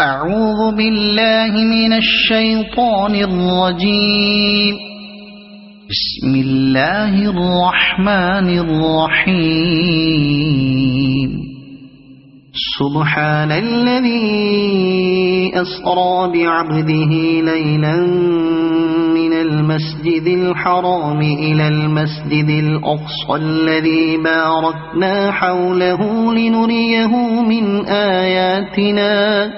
أعوذ بالله من الشيطان الرجيم. بسم الله الرحمن الرحيم. سبحان الذي أسرى بعبده ليلا من المسجد الحرام إلى المسجد الأقصى الذي باركنا حوله لنريه من آياتنا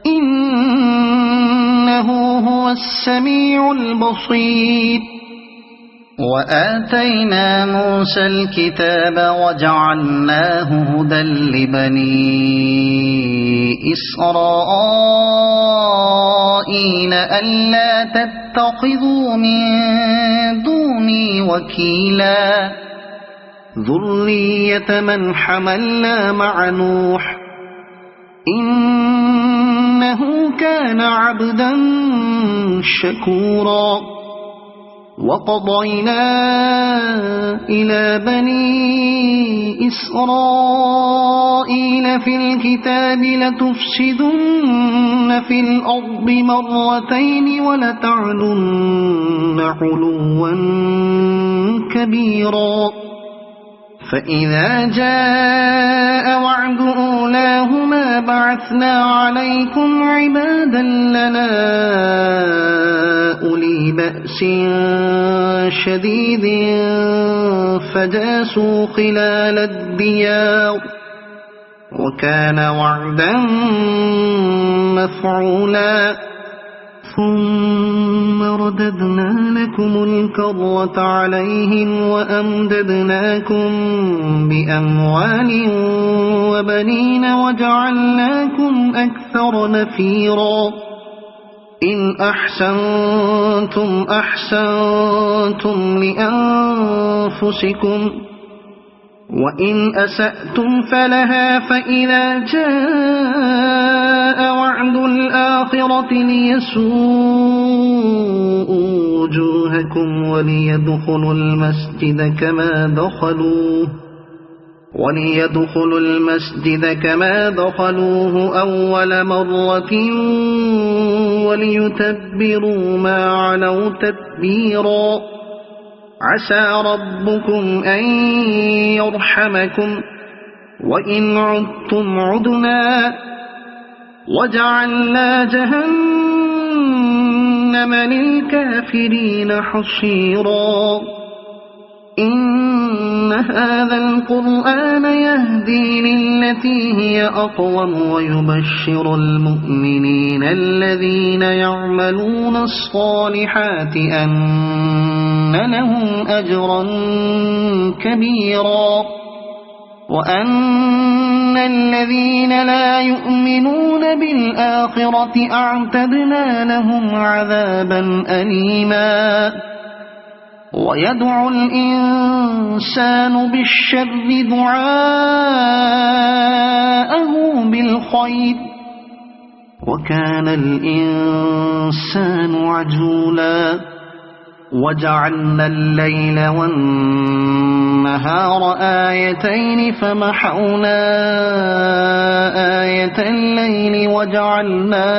إنه هو السميع البصير. وآتينا موسى الكتاب وجعلناه هدى لبني إسرائيل ألا تتخذوا من دوني وكيلا ذرية من حملنا مع نوح إنه كان عبدا شكورا. وقضينا إلى بني إسرائيل في الكتاب لتفسدن في الأرض مرتين ولتعلن علوا كبيرا. فإذا جاء وعد أولاهما بعثنا عليكم عبادا لنا أولي بأس شديد فجاسوا خلال الديار وكان وعدا مفعولا. ثم رددنا لكم الكرة عليهم وأمددناكم بأموال وبنين وجعلناكم أكثر نفيرا. إن أحسنتم أحسنتم لأنفسكم وإن أسأتم فلها. فإذا جاء وعد الآخرة ليسوءوا وجوهكم وليدخلوا المسجد كما دخلوه أول مرة وليتبروا ما علوا تتبيرا. عسى ربكم أن يرحمكم وإن عدتم عدنا وجعلنا جهنم للكافرين حصيرا. إن هذا القرآن يهدي للتي هي أقوم ويبشر المؤمنين الذين يعملون الصالحات أن لهم أجرا كبيرا وأن الذين لا يؤمنون بالآخرة أعتدنا لهم عذابا أليما. ويدعو الإنسان بالشر دعاءه بالخير وكان الإنسان عجولا. وجعلنا الليل والنهار آيتين فمحونا آية الليل وجعلنا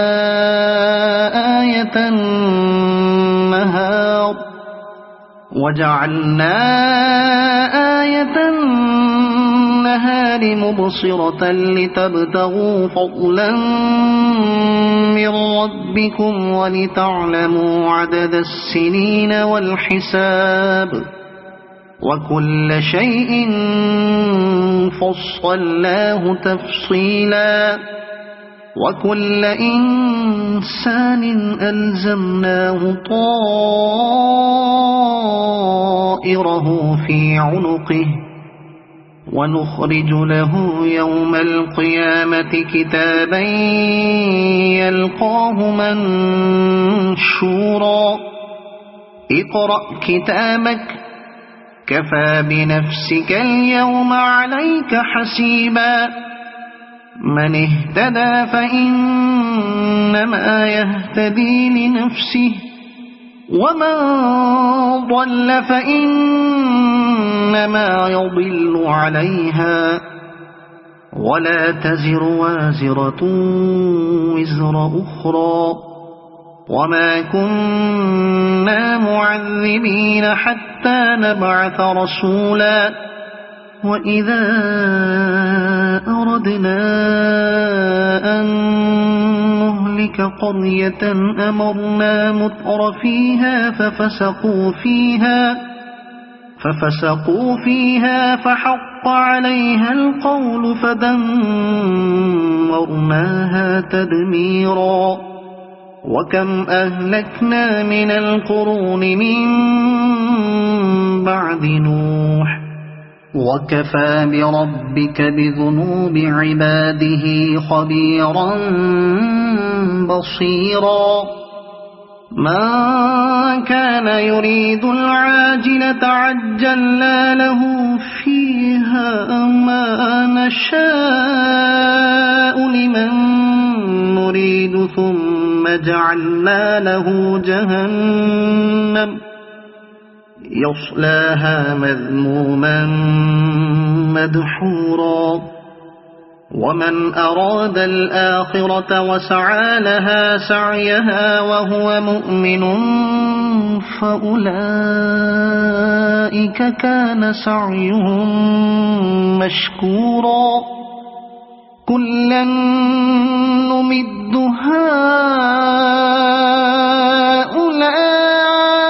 آية النهار مبصرة لتبتغوا فضلا من ربكم ولتعلموا عدد السنين والحساب وكل شيء فصلناه تفصيلا. وكل إنسان ألزمناه طائره في عنقه ونخرج له يوم القيامة كتابا يلقاه منشورا. اقرأ كتابك كفى بنفسك اليوم عليك حسيبا. من اهتدى فإنما يهتدي لنفسه ومن ضل فإنما يضل عليها ولا تزر وازرة وزر أخرى وما كنا معذبين حتى نبعث رسولا وإذا أردنا أن نهلك قرية أمرنا متر فيها ففسقوا فيها فحق عليها القول فدمرناها تدميرا وكم أهلكنا من القرون من بعد نوح وكفى بربك بذنوب عباده خبيرا بصيرا من كان يريد العاجلة عجلنا له فيها ما نشاء لمن نريد ثم جعلنا له جهنم يصلاها مذموما مدحورا ومن أراد الآخرة وسعى لها سعيها وهو مؤمن فأولئك كان سعيهم مشكورا كلا نمد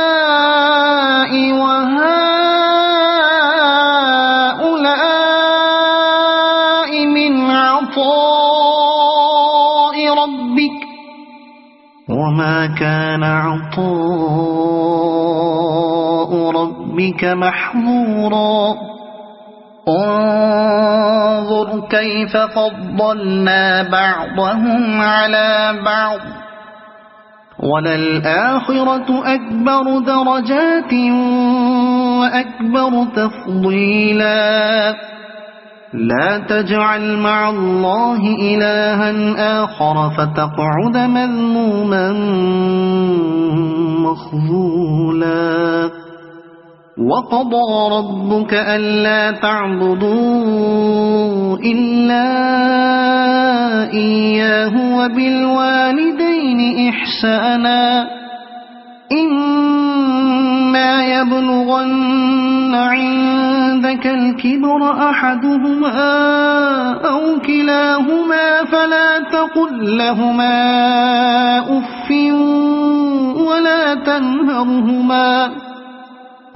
هؤلاء وهؤلاء من عطاء ربك وما كان عطاء ربك محظورا انظر كيف فضلنا بعضهم على بعض وللآخرة أكبر درجات وأكبر تفضيلا لا تجعل مع الله إلها آخر فتقعد مذموما مخذولا وقضى ربك ألا تعبدوا إلا إياه وبالوالدين إحسانا إما يبلغن عندك الكبر أحدهما أو كلاهما فلا تقل لهما أف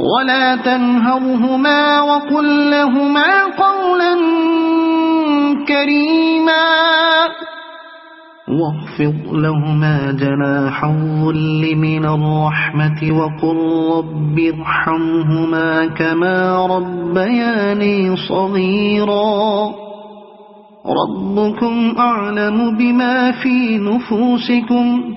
ولا تنهرهما وقل لهما قولا كريما واخفض لهما جناح الذل من الرحمة وقل رب ارحمهما كما ربياني صغيرا ربكم أعلم بما في نفوسكم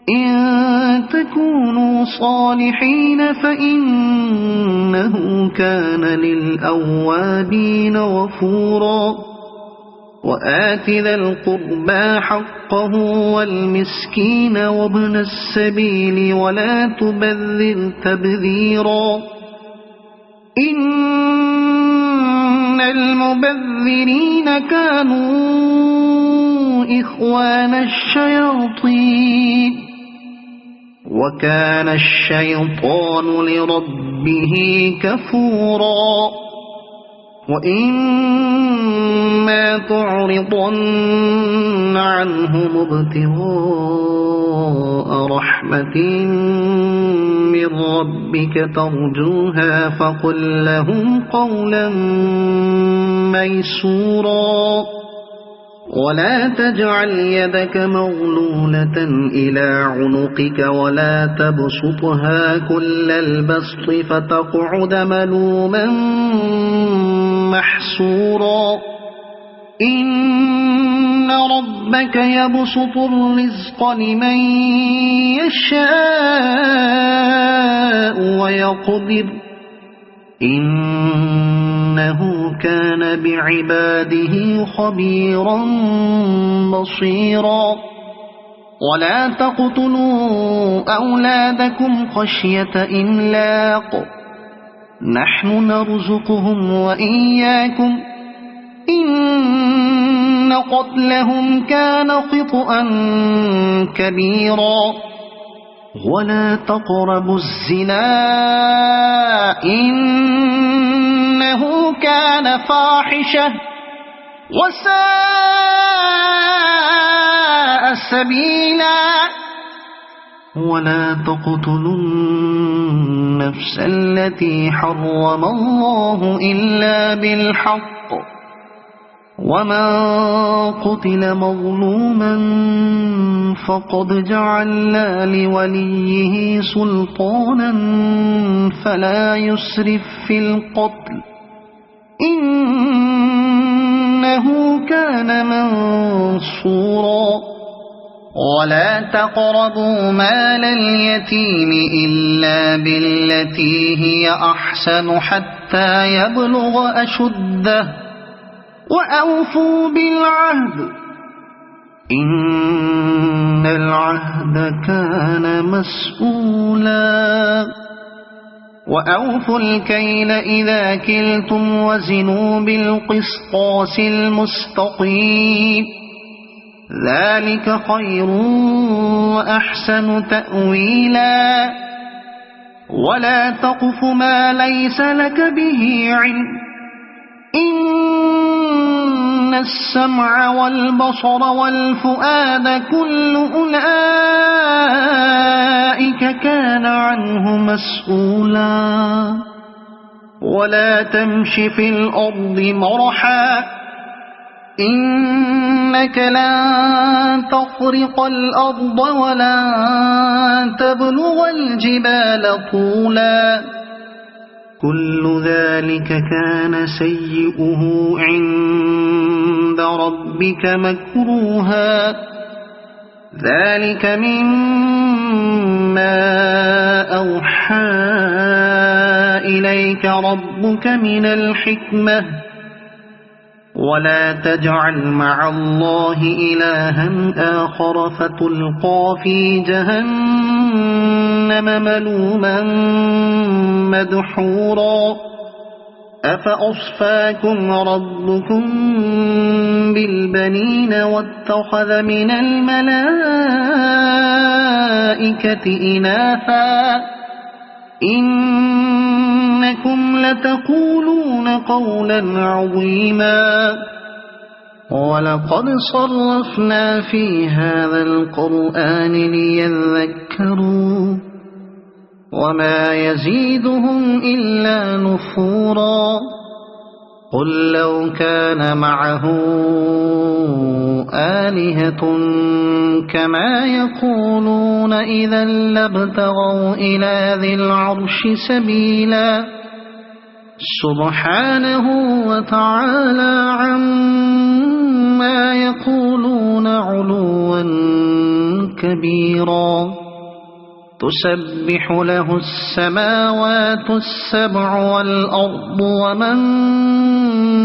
إن تكونوا صالحين فإنه كان للأوابين غفورا وآت ذا القربى حقه والمسكين وابن السبيل ولا تبذر تبذيرا إن المبذرين كانوا إخوان الشياطين وكان الشيطان لربه كفورا وإما تعرضن عنهم ابتغاء رحمة من ربك ترجوها فقل لهم قولا ميسورا ولا تجعل يدك مغلولة إلى عنقك ولا تبسطها كل البسط فتقعد ملوما محسورا إن ربك يبسط الرزق لمن يشاء ويقدر إنه كان بعباده خبيرا بصيرا ولا تقتلوا أولادكم خشية إملاق نحن نرزقهم وإياكم إن قتلهم كان خطأ كبيرا ولا تقربوا الزنا إنه كان فاحشة وساء سبيلا ولا تقتلوا النفس التي حرم الله إلا بالحق ومن قتل مظلوما فقد جعلنا لوليه سلطانا فلا يسرف في القتل إنه كان منصورا ولا تقربوا مال اليتيم إلا بالتي هي أحسن حتى يبلغ أشده وأوفوا بالعهد إن العهد كان مسؤولا وأوفوا الكيل إذا كلتم وزنوا بالقسطاس المستقيم ذلك خير وأحسن تأويلا ولا تقف ما ليس لك به علم إن السمع والبصر والفؤاد كل أولئك كان عنه مسؤولا ولا تمش في الأرض مرحا إنك لن تخرق الأرض ولن تبلغ الجبال طولا كل ذلك كان سيئه عند ربك مكروها ذلك مما أوحى إليك ربك من الحكمة ولا تجعل مع الله إلها آخر فتلقى في جهنم ملوما مدحورا أفأصفاكم ربكم بالبنين واتخذ من الملائكة إناثا إنكم لتقولون قولا عظيما ولقد صرفنا في هذا القرآن ليذكروا وما يزيدهم إلا نفورا قل لو كان معه آلهة كما يقولون إذا لابتغوا إلى ذي العرش سبيلا سبحانه وتعالى عما يقولون علوا كبيرا تسبح له السماوات السبع والأرض ومن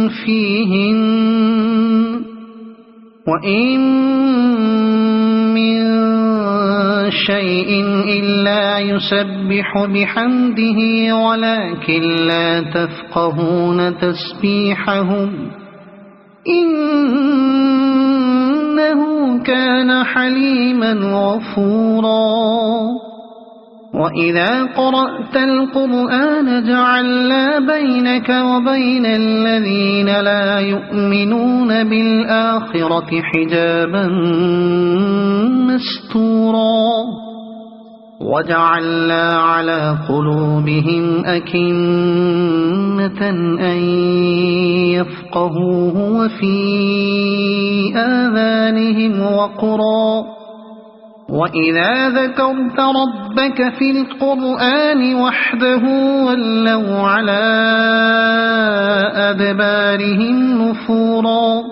فيهن وإن من شيء إلا يسبح بحمده ولكن لا تفقهون تسبيحهم إنه كان حليما غفورا وإذا قرأت القرآن جعلنا بينك وبين الذين لا يؤمنون بالآخرة حجابا مستورا وجعلنا على قلوبهم أكنة أن يفقهوه وفي آذانهم وقرا وإذا ذكرت ربك في القرآن وحده ولوا على أدبارهم نفورا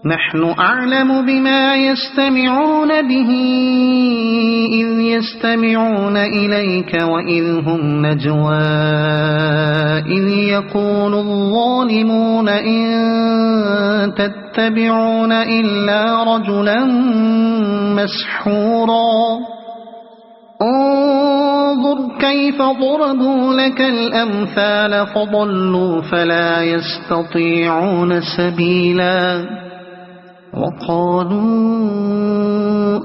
نحن أعلم بما يستمعون به إذ يستمعون إليك وإذ هم نجوى إذ يقول الظالمون إن تتبعون إلا رجلا مسحورا انظر كيف ضربوا لك الأمثال فضلوا فلا يستطيعون سبيلا وقالوا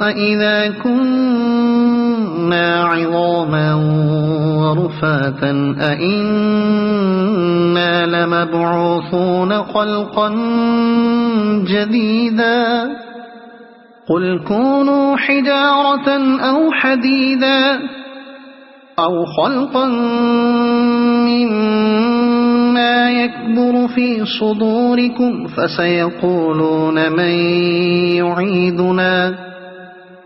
أإذا كنا عظاما ورفاتا أإنا لمبعوثون خلقا جديدا قل كونوا حجارة أو حديدا أو خلقا مما يكبر في صدوركم فسيقولون من يعيدنا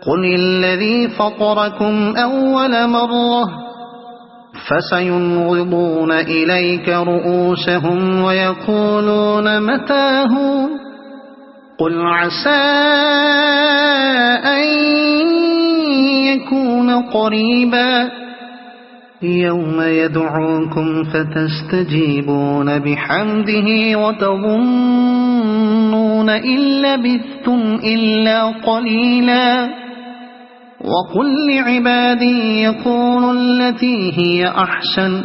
قل الذي فطركم أول مرة فسينغضون إليك رؤوسهم ويقولون متاه قل عسى أن يكون قريبا يوم يدعوكم فتستجيبون بحمده وتظنون إن لبثتم إلا قليلا وقل لعبادي يقولوا التي هي أحسن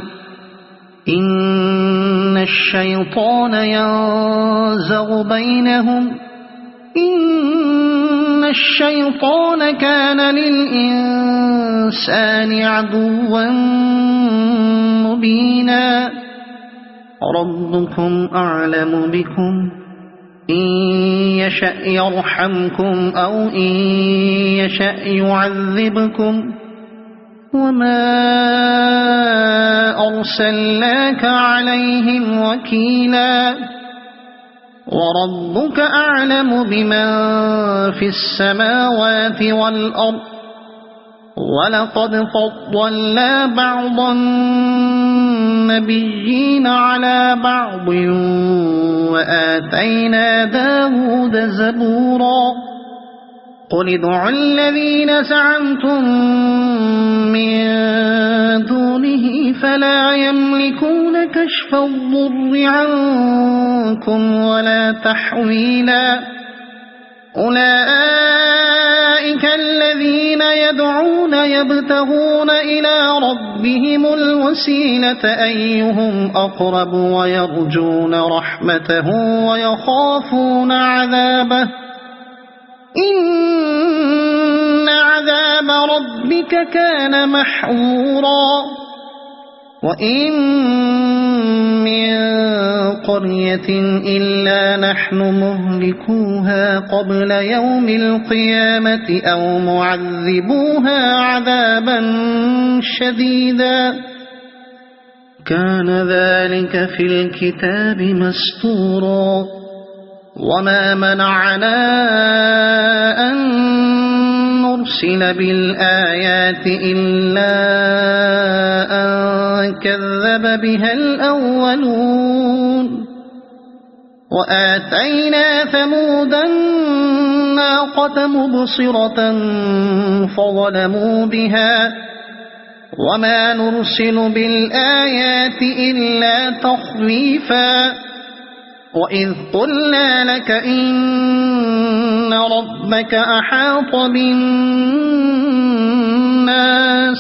إن الشيطان ينزغ بينهم إن الشيطان كان للإنسان عدوا مبينا ربكم أعلم بكم إن يشأ يرحمكم أو إن يشأ يعذبكم وما أرسلناك عليهم وكيلا وربك أعلم بمن في السماوات والأرض ولقد فضلنا بعض النبيين على بعض وآتينا داود زبورا قل ادعوا الذين زعمتم من دونه فلا يملكون كشف الضر عنكم ولا تحويلا أولئك الذين يدعون يبتغون إلى ربهم الوسيلة أيهم أقرب ويرجون رحمته ويخافون عذابه إن عذاب ربك كان محظورا وإن من قرية إلا نحن مهلكوها قبل يوم القيامة أو معذبوها عذابا شديدا كان ذلك في الكتاب مسطورا وما منعنا أن نرسل بالآيات إلا أن كذب بها الأولون وآتينا ثمود الناقة مبصرة فظلموا بها وما نرسل بالآيات إلا تخويفا وإذ قلنا لك إن ربك أحاط بالناس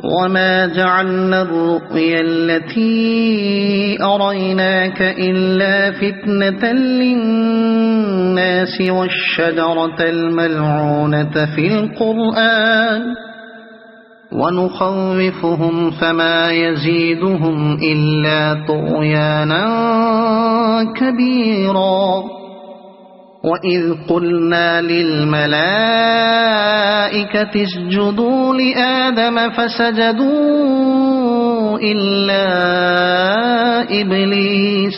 وما جعلنا الرؤيا التي أريناك إلا فتنة للناس والشجرة الملعونة في القرآن ونخوفهم فما يزيدهم إلا طغيانا كبيرا وإذ قلنا للملائكة اسجدوا لآدم فسجدوا إلا إبليس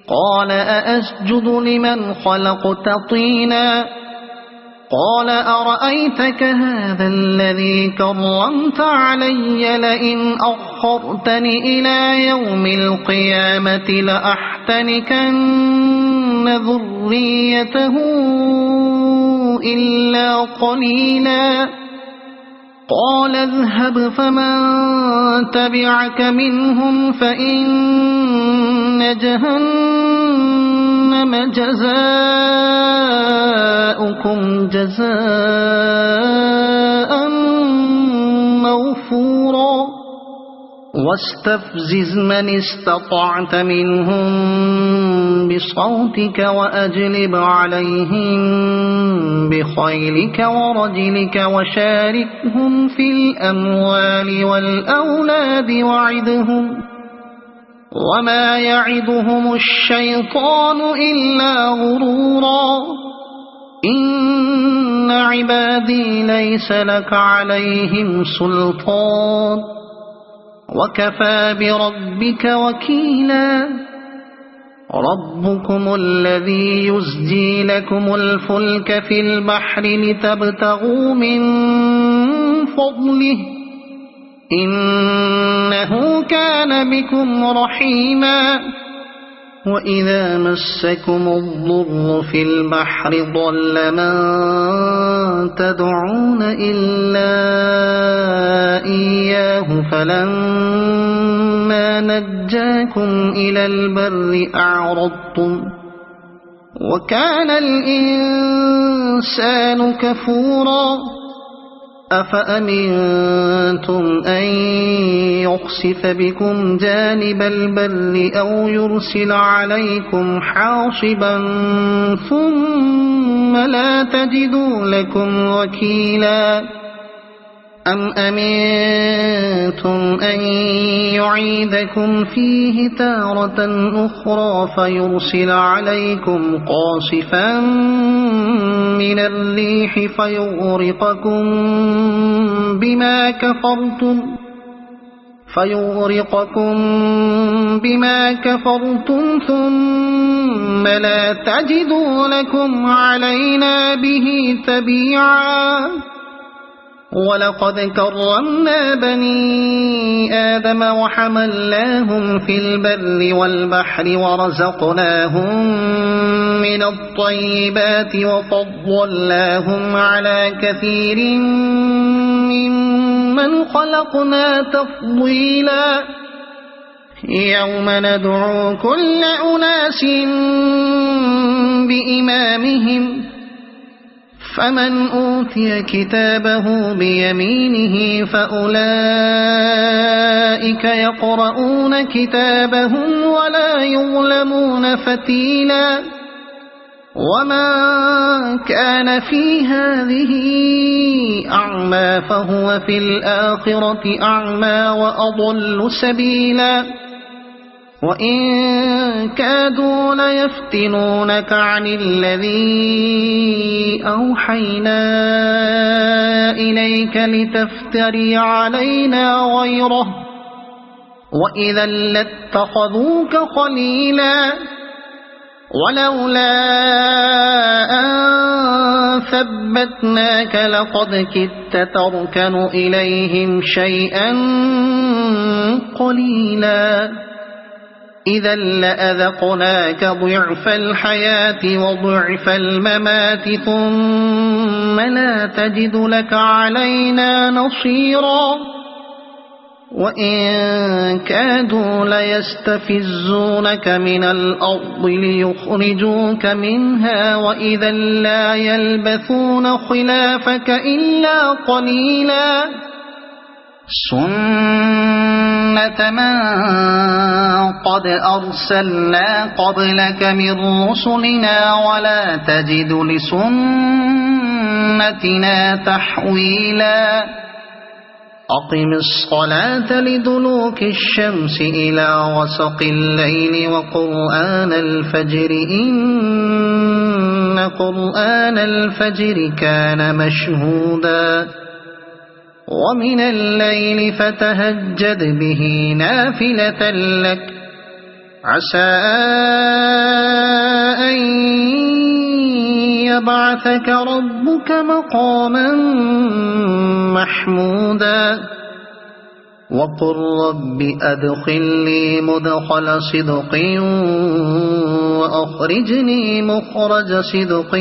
قال أأسجد لمن خلقت طينا قال أرأيتك هذا الذي كرمت علي لئن أخرتني إلى يوم القيامة لأحتنكن ذريته إلا قليلا قال اذهب فمن تبعك منهم فإن جهنم جزاؤكم جزاء موفورا واستفزز من استطعت منهم بصوتك وأجلب عليهم بخيلك ورجلك وشاركهم في الأموال والأولاد وعدهم وما يعدهم الشيطان إلا غرورا إن عبادي ليس لك عليهم سلطان وكفى بربك وكيلا ربكم الذي يزجي لكم الفلك في البحر لتبتغوا من فضله إنه كان بكم رحيما وإذا مسكم الضر في البحر ضل من تدعون إلا إياه فلما نجاكم إلى البر أعرضتم وكان الإنسان كفورا أفأمنتم أن يخسف بكم جانب البر أو يرسل عليكم حاصبا ثم لا تجدوا لكم وكيلا أم أمنتم أن يعيدكم فيه تارة أخرى فيرسل عليكم قاصفا من الريح فيغرقكم بما كفرتم ثم لا تجدوا لكم علينا به تبيعا ولقد كرمنا بني آدم وحملناهم في البر والبحر ورزقناهم من الطيبات وفضلناهم على كثير ممن خلقنا تفضيلا يوم ندعو كل أناس بإمامهم فمن أوتي كتابه بيمينه فأولئك يقرؤون كتابهم ولا يظلمون فتيلا وما كان في هذه أعمى فهو في الآخرة أعمى وأضل سبيلا وإن كادوا ليفتنونك عن الذي أوحينا إليك لتفتري علينا غيره وإذا لاتخذوك خليلا ولولا أن ثبتناك لقد كدت تركن إليهم شيئا قليلا إذا لأذقناك ضعف الحياة وضعف الممات ثم لا تجد لك علينا نصيرا وإن كادوا ليستفزونك من الأرض ليخرجوك منها وإذا لا يلبثون خلافك إلا قليلا سنة من قد أرسلنا قبلك من رسلنا ولا تجد لسنتنا تحويلا أقم الصلاة لدلوك الشمس إلى غسق الليل وقرآن الفجر إن قرآن الفجر كان مشهودا ومن الليل فتهجد به نافلة لك عسى أن يبعثك ربك مقاما محمودا وقل رب أدخلني مدخل صدق وأخرجني مخرج صدق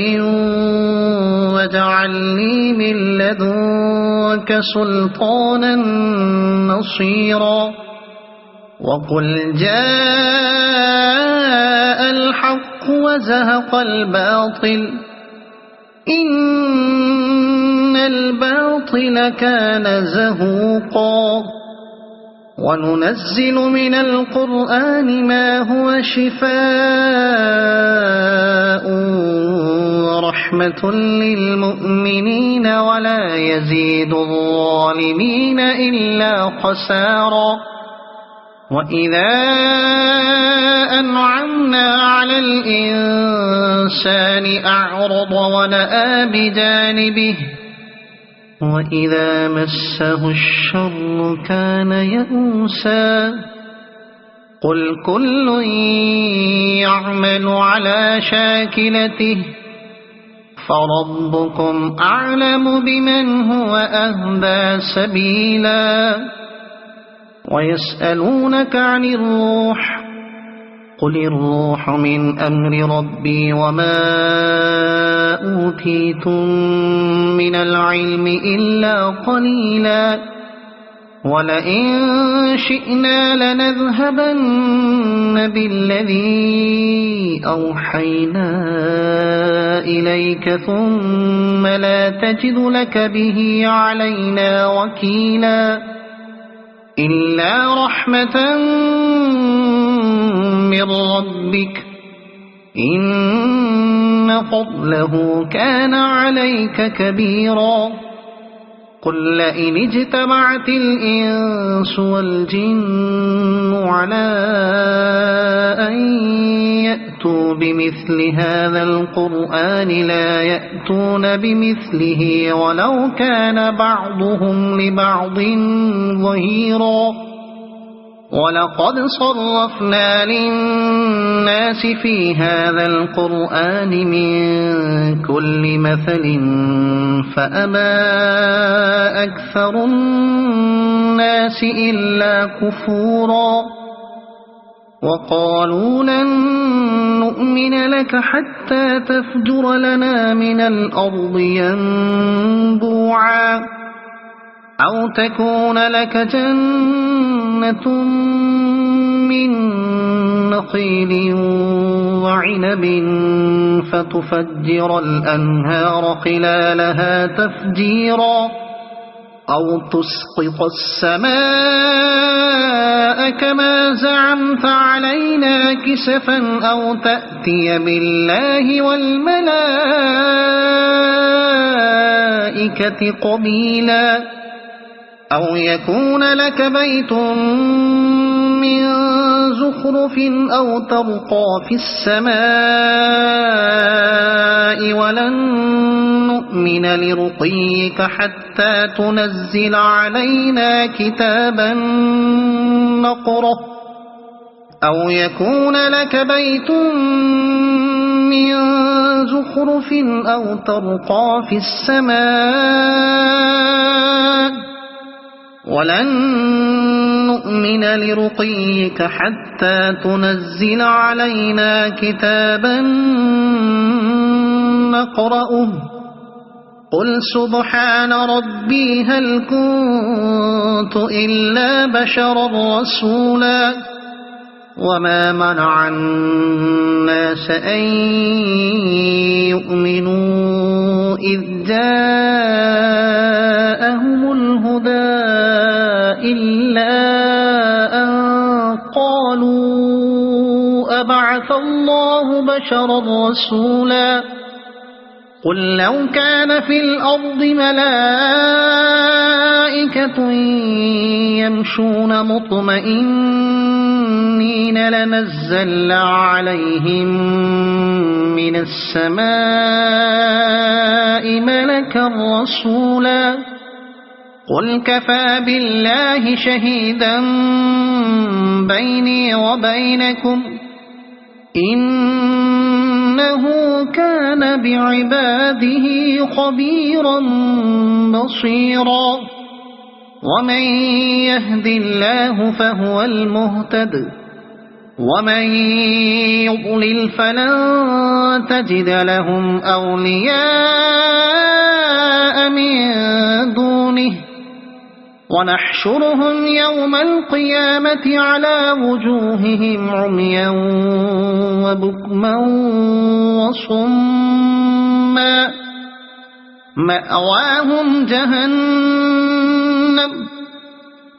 واجعلني من لدنك سلطانا نصيرا وقل جاء الحق وزهق الباطل إن الباطل كان زهوقا وننزل من القرآن ما هو شفاء ورحمة للمؤمنين ولا يزيد الظالمين إلا خسارا وإذا أنعمنا على الإنسان أعرض ونأى بجانبه وإذا مسه الشر كان يئوسا قل كل يعمل على شاكلته فربكم أعلم بمن هو أهدى سبيلا ويسألونك عن الروح قل الروح من أمر ربي وما أوتيتم من العلم إلا قليلا ولئن شئنا لنذهبن بالذي أوحينا إليك ثم لا تجد لك به علينا وكيلا إلا رحمة من ربك إن فضله كان عليك كبيرا قل لئن اجتمعت الإنس والجن على أن يأتوا بمثل هذا القرآن لا يأتون بمثله ولو كان بعضهم لبعض ظهيرا ولقد صرفنا للناس في هذا القرآن من كل مثل فأبى أكثر الناس إلا كفورا وقالوا لن نؤمن لك حتى تفجر لنا من الأرض ينبوعا أو تكون لك جنة من نخيل وعنب فتفجر الأنهار خلالها تفجيرا أو تسقط السماء كما زعمت علينا كسفا أو تأتي بالله والملائكة قبيلا أو يكون لك بيت من زخرف أو ترقى في السماء ولن نؤمن لرقيك حتى تنزل علينا كتابا نقرأه أو يكون لك بيت من زخرف أو ترقى في السماء ولن نؤمن لرقيك حتى تنزل علينا كتابا نقرأه قل سبحان ربي هل كنت إلا بشرا رسولا وما منع الناس أن يؤمنوا إذ جاءهم الهدى إلا أن قالوا أبعث الله بشرا رسولا قل لو كان في الأرض ملائكة يمشون مطمئنين لنزلنا عليهم من السماء ملكا رسولا قل كفى بالله شهيدا بيني وبينكم إنه كان بعباده خبيرا بصيرا ومن يهد الله فهو المهتد ومن يضلل فلن تجد لهم أولياء من دونه ونحشرهم يوم القيامة على وجوههم عميا وبكما وصما مأواهم جهنم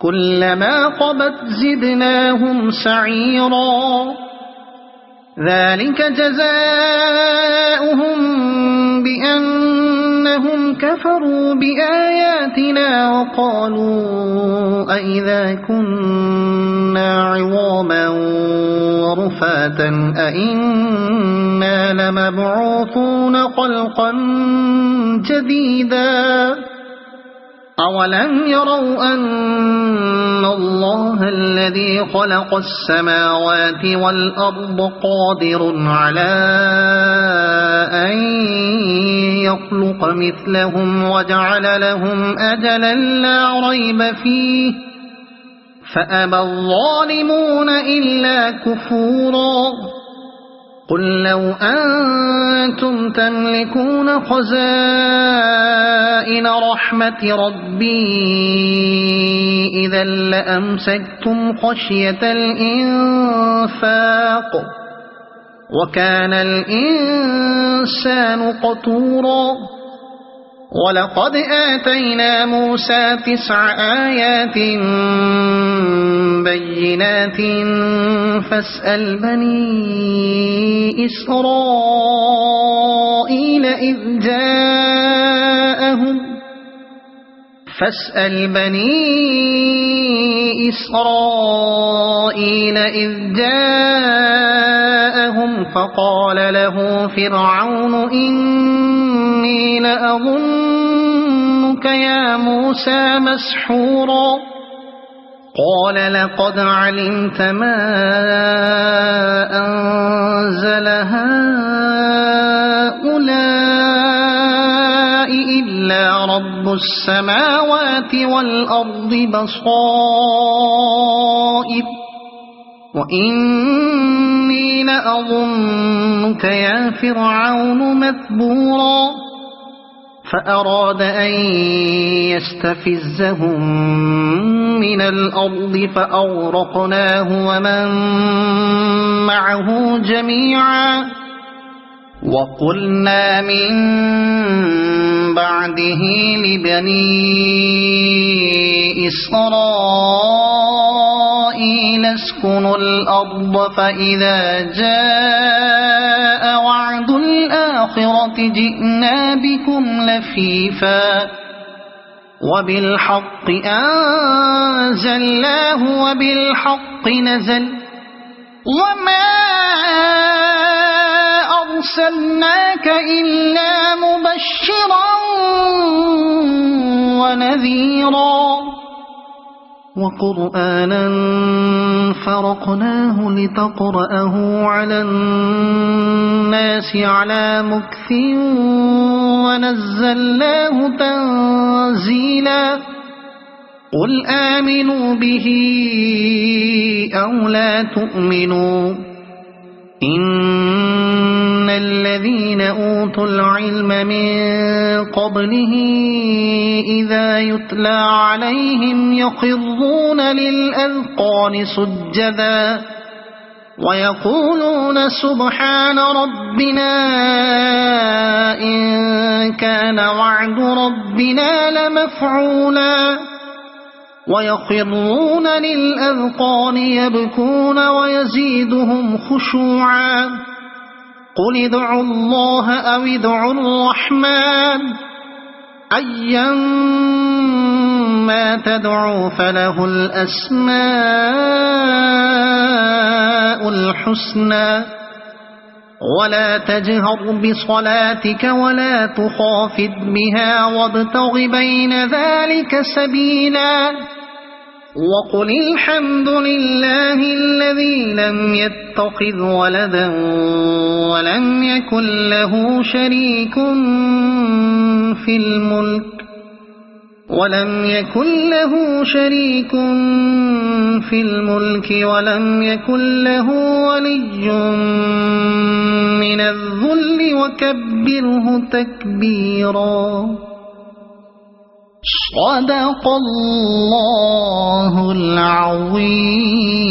كلما خبت زدناهم سعيرا ذلك جزاؤهم بأنهم كفروا بآياتنا وقالوا أئذا كنا عظاما ورفاتا أئنا لمبعوثون خلقا جديدا أولم يروا أن الله الذي خلق السماوات والأرض قادر على أن يخلق مثلهم وجعل لهم أجلا لا ريب فيه فأبى الظالمون إلا كفورا قل لو أنتم تملكون خزائن رحمة ربي إذا لأمسكتم خشية الإنفاق وكان الإنسان قتورا ولقد آتينا موسى 9 آيات بينات فاسأل بني إسرائيل إذ جاءهم فقال له فرعون إني لأظنك يا موسى مسحورا قال لقد علمت ما أنزل هؤلاء إلا رب السماوات والأرض بصائر وإني لأظنك يا فرعون مثبورا فأراد أن يستفزهم من الأرض فأغرقناه ومن معه جميعا وقلنا من بعده لبني إسرائيل اسكنوا الأرض فإذا جاء وعد الآخرة جئنا بكم لفيفا وبالحق أنزلناه وبالحق نزل وما أرسلناك إلا مبشرا ونذيرا وقرآنا فرقناه لتقرأه على الناس على مكث ونزلناه تنزيلا قل آمنوا به أو لا تؤمنوا إن الذين أوتوا العلم من قبله إذا يتلى عليهم يخرون للأذقان سجدا ويقولون سبحان ربنا إن كان وعد ربنا لمفعولا ويخرون للأذقان يبكون ويزيدهم خشوعا قل ادعوا الله أو ادعوا الرحمن أيما تدعوا فله الأسماء الحسنى ولا تجهر بصلاتك ولا تخافت بها وابتغ بين ذلك سبيلا وقل الحمد لله الذي لم يتخذ ولدا ولم يكن له شريك في الملك ولم يكن له ولي من الذل وكبره تكبيرا صدق الله العظيم.